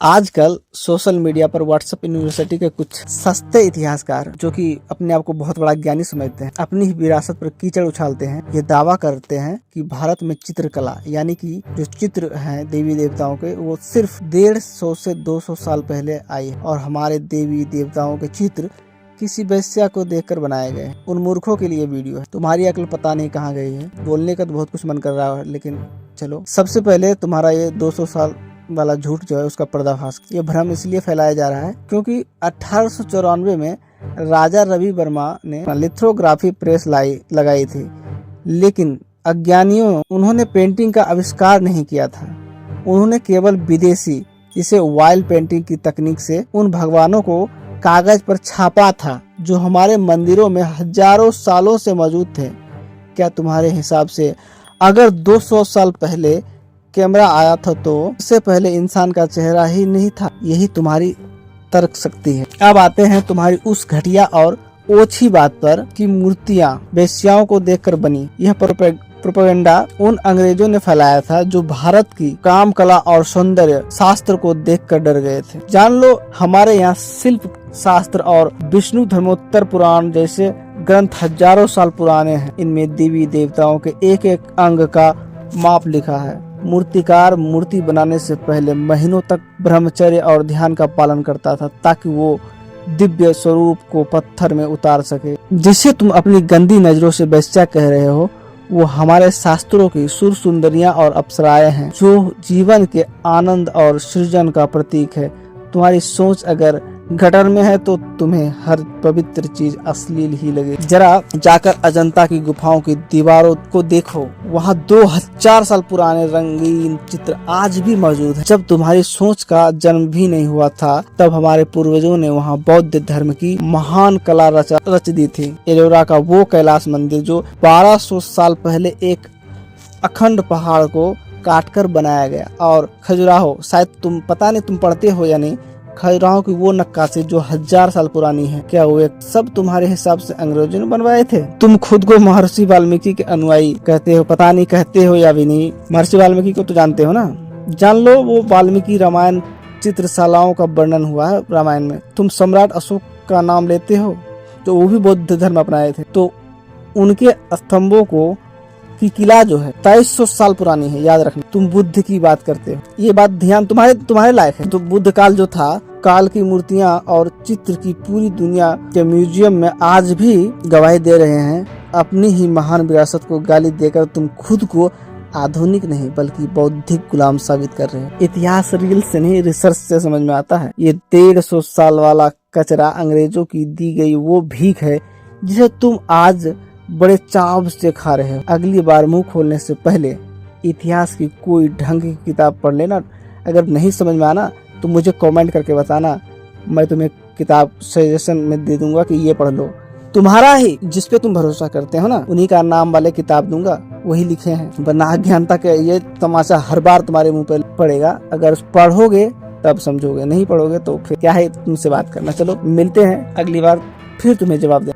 आजकल social media पर WhatsApp university के कुछ सस्ते इतिहासकार जो कि अपने आप को बहुत बड़ा ज्ञानी समझते हैं, अपनी ही विरासत पर कीचड़ उछालते हैं। ये दावा करते हैं कि भारत में चित्रकला यानी कि जो चित्र हैं देवी देवताओं के, वो सिर्फ 150 से 200 साल पहले आई है और हमारे देवी देवताओं के चित्र किसी वेश्या को देखकर बनाए गए। उन मूर्खों के लिए वीडियो है। तुम्हारी अक्ल पता नहीं कहाँ गई है। बोलने का तो बहुत कुछ मन कर रहा है, लेकिन चलो, सबसे पहले तुम्हारा ये 200 साल वाला झूठ जो है उसका पर्दाफाश। ये भ्रम इसलिए फैलाया जा रहा है क्योंकि 1894 में राजा रवि वर्मा ने लिथोग्राफी प्रेस लगाई थी, लेकिन अज्ञानियों उन्होंने पेंटिंग का आविष्कार नहीं किया था। उन्होंने केवल विदेशी जिसे ऑयल पेंटिंग की तकनीक से उन भगवानों को कागज पर छापा था जो हमारे मंदिरों में हजारों सालों से मौजूद थे। क्या तुम्हारे हिसाब से अगर 200 साल पहले कैमरा आया था तो उससे पहले इंसान का चेहरा ही नहीं था? यही तुम्हारी तर्क शक्ति है। अब आते हैं तुम्हारी उस घटिया और ओछी बात पर कि मूर्तियां वेश्याओं को देखकर बनी। यह प्रोपेगेंडा उन अंग्रेजों ने फैलाया था जो भारत की काम कला और सौंदर्य शास्त्र को देखकर डर गए थे। जान लो, हमारे यहाँ शिल्प शास्त्र और विष्णु धर्मोत्तर पुराण जैसे ग्रंथ हजारों साल पुराने हैं। इनमें देवी देवताओं के एक एक अंग का माप लिखा है। मूर्तिकार मूर्ति बनाने से पहले महीनों तक ब्रह्मचर्य और ध्यान का पालन करता था ताकि वो दिव्य स्वरूप को पत्थर में उतार सके। जिसे तुम अपनी गंदी नजरों से वेश्या कह रहे हो, वो हमारे शास्त्रों की सुर सुंदरियां और अप्सराएं हैं जो जीवन के आनंद और सृजन का प्रतीक है। तुम्हारी सोच अगर गटर में है तो तुम्हें हर पवित्र चीज अश्लील ही लगे। जरा जाकर अजंता की गुफाओं की दीवारों को देखो, वहाँ 2000 साल पुराने रंगीन चित्र आज भी मौजूद हैं। जब तुम्हारी सोच का जन्म भी नहीं हुआ था, तब हमारे पूर्वजों ने वहाँ बौद्ध धर्म की महान कला रच दी थी। एलोरा का वो कैलाश मंदिर जो 1200 साल पहले एक अखंड पहाड़ को काटकर बनाया गया, और खजुराहो, शायद तुम पता नहीं तुम पढ़ते हो या नहीं, खजुराहो की वो नक्काशी जो 1000 साल पुरानी है, क्या वो सब तुम्हारे हिसाब से अंग्रेजों ने बनवाए थे? तुम खुद को महर्षि वाल्मीकि के अनुयायी कहते हो, पता नहीं कहते हो या भी नहीं। महर्षि वाल्मीकि को तो जानते हो ना? जान लो, वो वाल्मीकि रामायण चित्रशालाओं का वर्णन हुआ है रामायण में। तुम सम्राट अशोक का नाम लेते हो, तो वो भी बौद्ध धर्म अपनाए थे। तो उनके स्तंभों को की किला जो है 2300 साल पुरानी है, याद रखना। तुम बुद्ध की बात करते हो, ये बात ध्यान तुम्हारे लायक है। तो बुद्ध काल जो था, काल की मूर्तियां और चित्र की पूरी दुनिया के म्यूजियम में आज भी गवाही दे रहे हैं। अपनी ही महान विरासत को गाली देकर तुम खुद को आधुनिक नहीं बल्कि बौद्धिक गुलाम साबित कर रहे हैं। इतिहास रील से नहीं, रिसर्च से समझ में आता है। ये 150 साल वाला कचरा अंग्रेजों की दी गई वो भीख है जिसे तुम आज बड़े चाव से खा रहे हो। अगली बार मुंह खोलने से पहले इतिहास की कोई ढंग की किताब पढ़ लेना। अगर नहीं समझ में आना तो मुझे कमेंट करके बताना, मैं तुम्हें किताब सजेशन में दे दूंगा कि ये पढ़ लो। तुम्हारा ही जिस पे तुम भरोसा करते हो ना, उन्हीं का नाम वाले किताब दूंगा, वही लिखे हैं। वरना अज्ञानता का ये तमाशा हर बार तुम्हारे मुंह पे पड़ेगा। अगर पढ़ोगे तब समझोगे, नहीं पढ़ोगे तो फिर क्या है तुमसे बात करना। चलो, मिलते हैं अगली बार, फिर तुम्हें जवाब दे।